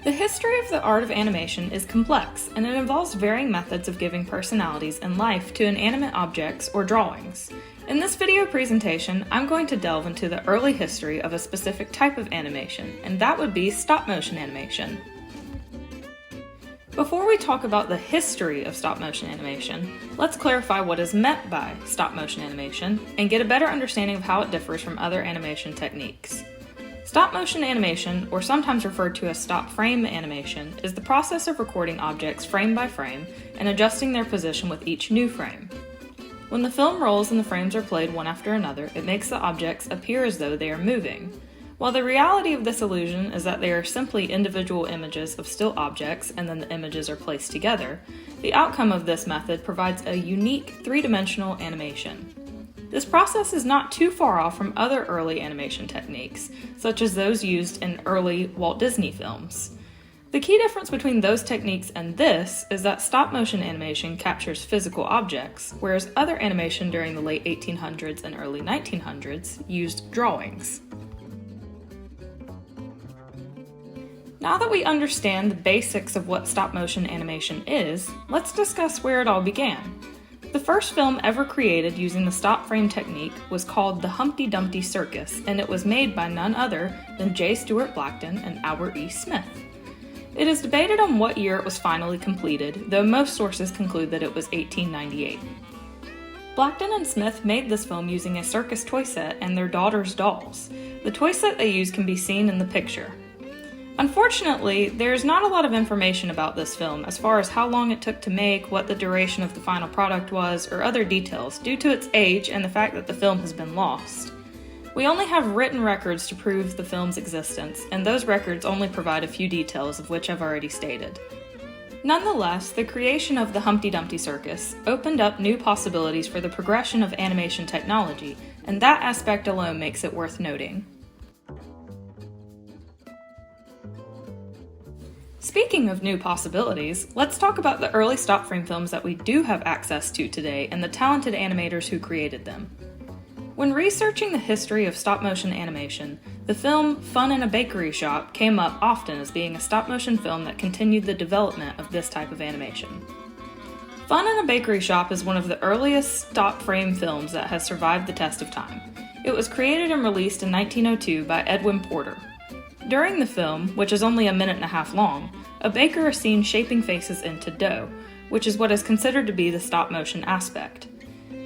The history of the art of animation is complex, and it involves varying methods of giving personalities and life to inanimate objects or drawings. In this video presentation, I'm going to delve into the early history of a specific type of animation, and that would be stop-motion animation. Before we talk about the history of stop-motion animation, let's clarify what is meant by stop-motion animation and get a better understanding of how it differs from other animation techniques. Stop-motion animation, or sometimes referred to as stop-frame animation, is the process of recording objects frame by frame and adjusting their position with each new frame. When the film rolls and the frames are played one after another, it makes the objects appear as though they are moving. While the reality of this illusion is that they are simply individual images of still objects and then the images are placed together, the outcome of this method provides a unique three-dimensional animation. This process is not too far off from other early animation techniques, such as those used in early Walt Disney films. The key difference between those techniques and this is that stop-motion animation captures physical objects, whereas other animation during the late 1800s and early 1900s used drawings. Now that we understand the basics of what stop-motion animation is, let's discuss where it all began. The first film ever created using the stop-frame technique was called The Humpty Dumpty Circus, and it was made by none other than J. Stuart Blackton and Albert E. Smith. It is debated on what year it was finally completed, though most sources conclude that it was 1898. Blackton and Smith made this film using a circus toy set and their daughter's dolls. The toy set they used can be seen in the picture. Unfortunately, there is not a lot of information about this film as far as how long it took to make, what the duration of the final product was, or other details due to its age and the fact that the film has been lost. We only have written records to prove the film's existence, and those records only provide a few details of which I've already stated. Nonetheless, the creation of the Humpty Dumpty Circus opened up new possibilities for the progression of animation technology, and that aspect alone makes it worth noting. Speaking of new possibilities, let's talk about the early stop-frame films that we do have access to today and the talented animators who created them. When researching the history of stop-motion animation, the film Fun in a Bakery Shop came up often as being a stop-motion film that continued the development of this type of animation. Fun in a Bakery Shop is one of the earliest stop-frame films that has survived the test of time. It was created and released in 1902 by Edwin Porter. During the film, which is only a minute and a half long, a baker is seen shaping faces into dough, which is what is considered to be the stop-motion aspect.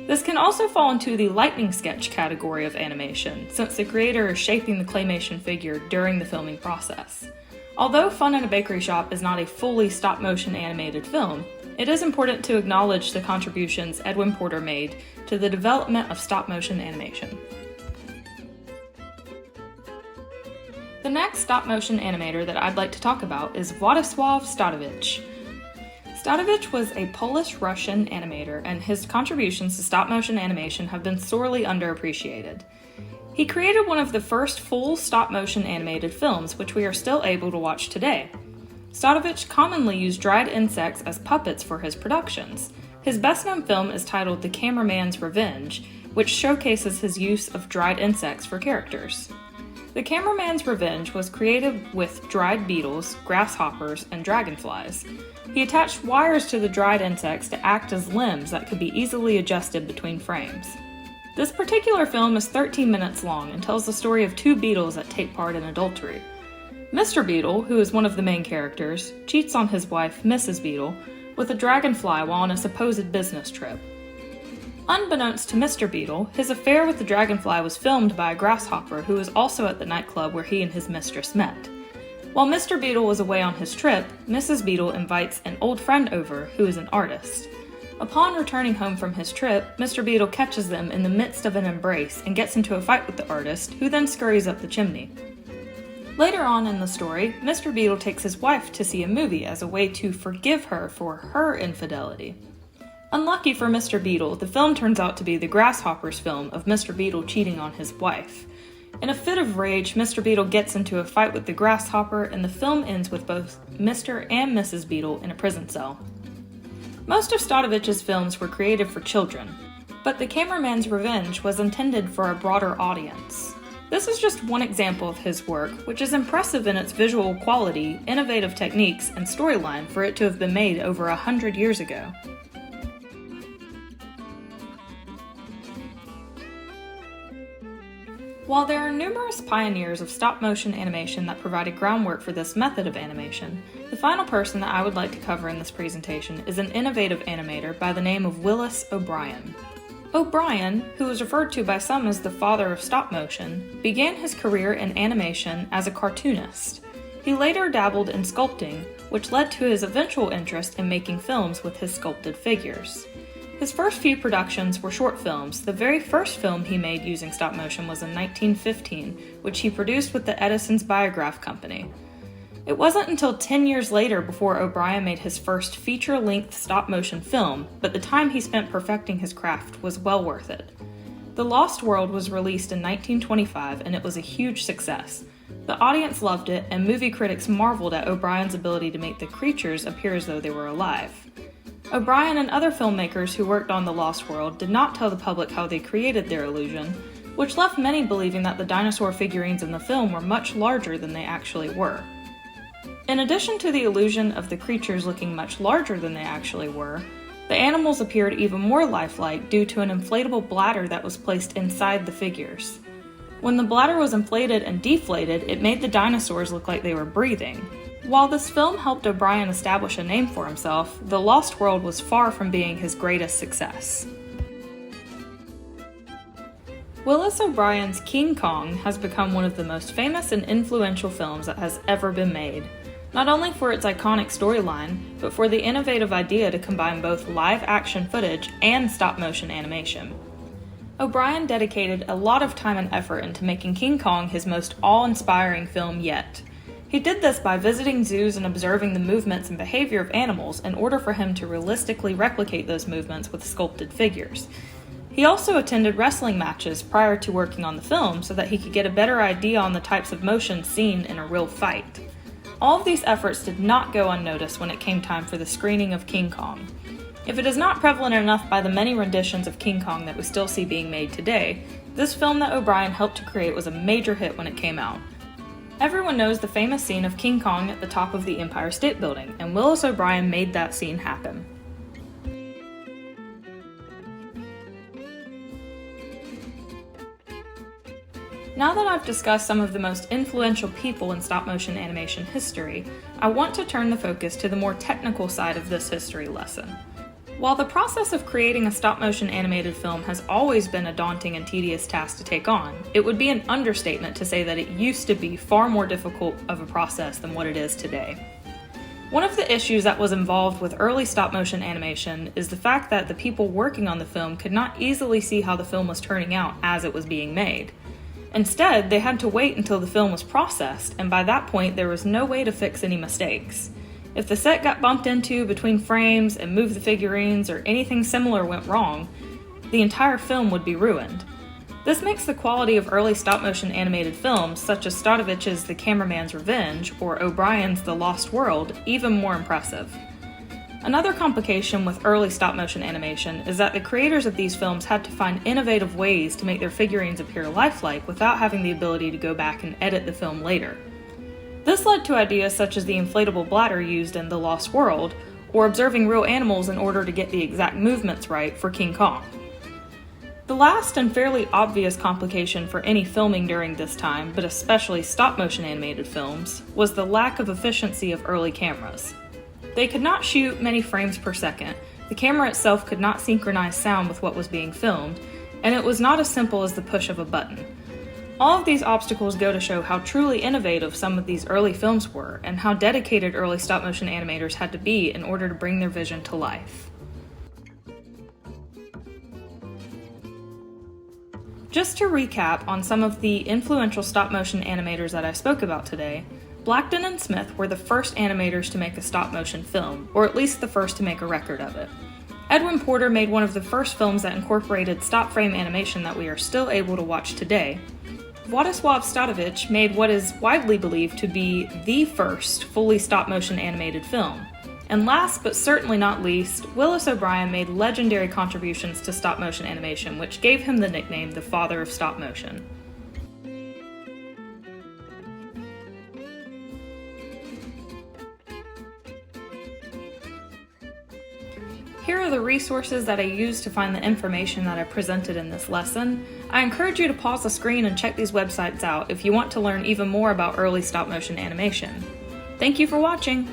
This can also fall into the lightning sketch category of animation, since the creator is shaping the claymation figure during the filming process. Although Fun in a Bakery Shop is not a fully stop-motion animated film, it is important to acknowledge the contributions Edwin Porter made to the development of stop-motion animation. The next stop-motion animator that I'd like to talk about is Władysław Statowicz. Statowicz was a Polish-Russian animator, and his contributions to stop-motion animation have been sorely underappreciated. He created one of the first full stop-motion animated films, which we are still able to watch today. Statowicz commonly used dried insects as puppets for his productions. His best-known film is titled The Cameraman's Revenge, which showcases his use of dried insects for characters. The Cameraman's Revenge was created with dried beetles, grasshoppers, and dragonflies. He attached wires to the dried insects to act as limbs that could be easily adjusted between frames. This particular film is 13 minutes long and tells the story of two beetles that take part in adultery. Mr. Beetle, who is one of the main characters, cheats on his wife, Mrs. Beetle, with a dragonfly while on a supposed business trip. Unbeknownst to Mr. Beetle, his affair with the dragonfly was filmed by a grasshopper who was also at the nightclub where he and his mistress met. While Mr. Beetle was away on his trip, Mrs. Beetle invites an old friend over who is an artist. Upon returning home from his trip, Mr. Beetle catches them in the midst of an embrace and gets into a fight with the artist, who then scurries up the chimney. Later on in the story, Mr. Beetle takes his wife to see a movie as a way to forgive her for her infidelity. Unlucky for Mr. Beetle, the film turns out to be the Grasshopper's film of Mr. Beetle cheating on his wife. In a fit of rage, Mr. Beetle gets into a fight with the Grasshopper, and the film ends with both Mr. and Mrs. Beetle in a prison cell. Most of Statowicz's films were created for children, but The Cameraman's Revenge was intended for a broader audience. This is just one example of his work, which is impressive in its visual quality, innovative techniques, and storyline for it to have been made over 100 years ago. While there are numerous pioneers of stop-motion animation that provided groundwork for this method of animation, the final person that I would like to cover in this presentation is an innovative animator by the name of Willis O'Brien. O'Brien, who is referred to by some as the father of stop-motion, began his career in animation as a cartoonist. He later dabbled in sculpting, which led to his eventual interest in making films with his sculpted figures. His first few productions were short films. The very first film he made using stop motion was in 1915, which he produced with the Edison's Biograph Company. It wasn't until 10 years later before O'Brien made his first feature-length stop-motion film, but the time he spent perfecting his craft was well worth it. The Lost World was released in 1925, and it was a huge success. The audience loved it, and movie critics marveled at O'Brien's ability to make the creatures appear as though they were alive. O'Brien and other filmmakers who worked on The Lost World did not tell the public how they created their illusion, which left many believing that the dinosaur figurines in the film were much larger than they actually were. In addition to the illusion of the creatures looking much larger than they actually were, the animals appeared even more lifelike due to an inflatable bladder that was placed inside the figures. When the bladder was inflated and deflated, it made the dinosaurs look like they were breathing. While this film helped O'Brien establish a name for himself, The Lost World was far from being his greatest success. Willis O'Brien's King Kong has become one of the most famous and influential films that has ever been made, not only for its iconic storyline, but for the innovative idea to combine both live action footage and stop-motion animation. O'Brien dedicated a lot of time and effort into making King Kong his most awe-inspiring film yet. He did this by visiting zoos and observing the movements and behavior of animals in order for him to realistically replicate those movements with sculpted figures. He also attended wrestling matches prior to working on the film so that he could get a better idea on the types of motion seen in a real fight. All of these efforts did not go unnoticed when it came time for the screening of King Kong. If it is not prevalent enough by the many renditions of King Kong that we still see being made today, this film that O'Brien helped to create was a major hit when it came out. Everyone knows the famous scene of King Kong at the top of the Empire State Building, and Willis O'Brien made that scene happen. Now that I've discussed some of the most influential people in stop-motion animation history, I want to turn the focus to the more technical side of this history lesson. While the process of creating a stop-motion animated film has always been a daunting and tedious task to take on, it would be an understatement to say that it used to be far more difficult of a process than what it is today. One of the issues that was involved with early stop-motion animation is the fact that the people working on the film could not easily see how the film was turning out as it was being made. Instead, they had to wait until the film was processed, and by that point there was no way to fix any mistakes. If the set got bumped into between frames and moved the figurines or anything similar went wrong, the entire film would be ruined. This makes the quality of early stop-motion animated films, such as Stodovich's The Cameraman's Revenge or O'Brien's The Lost World, even more impressive. Another complication with early stop-motion animation is that the creators of these films had to find innovative ways to make their figurines appear lifelike without having the ability to go back and edit the film later. This led to ideas such as the inflatable bladder used in The Lost World, or observing real animals in order to get the exact movements right for King Kong. The last and fairly obvious complication for any filming during this time, but especially stop-motion animated films, was the lack of efficiency of early cameras. They could not shoot many frames per second, the camera itself could not synchronize sound with what was being filmed, and it was not as simple as the push of a button. All of these obstacles go to show how truly innovative some of these early films were, and how dedicated early stop-motion animators had to be in order to bring their vision to life. Just to recap on some of the influential stop-motion animators that I spoke about today, Blackton and Smith were the first animators to make a stop-motion film, or at least the first to make a record of it. Edwin Porter made one of the first films that incorporated stop-frame animation that we are still able to watch today. Władysław Stadowicz made what is widely believed to be the first fully stop-motion animated film. And last but certainly not least, Willis O'Brien made legendary contributions to stop-motion animation, which gave him the nickname the father of stop-motion. Here are the resources that I used to find the information that I presented in this lesson. I encourage you to pause the screen and check these websites out if you want to learn even more about early stop-motion animation. Thank you for watching!